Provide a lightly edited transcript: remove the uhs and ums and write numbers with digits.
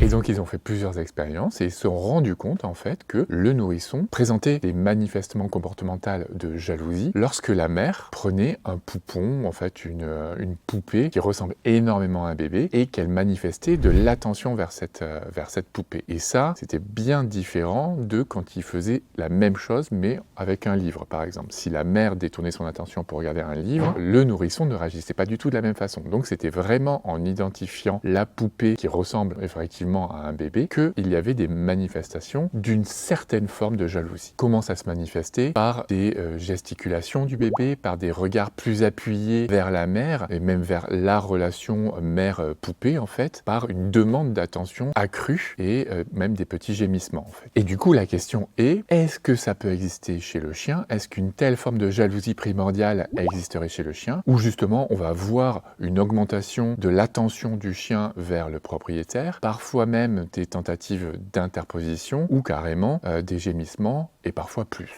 Et donc ils ont fait plusieurs expériences et ils se sont rendus compte en fait que le nourrisson présentait des manifestements comportementaux de jalousie lorsque la mère prenait un poupon, en fait une poupée qui ressemble énormément à un bébé et qu'elle manifestait de l'attention vers cette poupée. Et ça, c'était bien différent de quand il faisait la même chose mais avec un livre par exemple. Si la mère détournait son attention pour regarder un livre, le nourrisson ne réagissait pas du tout de la même façon. Donc c'était vraiment en identifiant la poupée qui ressemble effectivement à un bébé qu'il y avait des manifestations d'une certaine forme de jalousie. Comment ça se manifestait? Par des gesticulations du bébé, par des regards plus appuyés vers la mère et même vers la relation mère-poupée en fait, par une demande d'attention accrue et même des petits gémissements en fait. Et du coup la question est-ce que ça peut exister chez le chien? Est-ce qu'une telle forme de jalousie primordiale existerait chez le chien? Ou justement on va voir une augmentation de l'attention du chien vers le propriétaire, parfois même des tentatives d'interposition ou carrément des gémissements et parfois plus.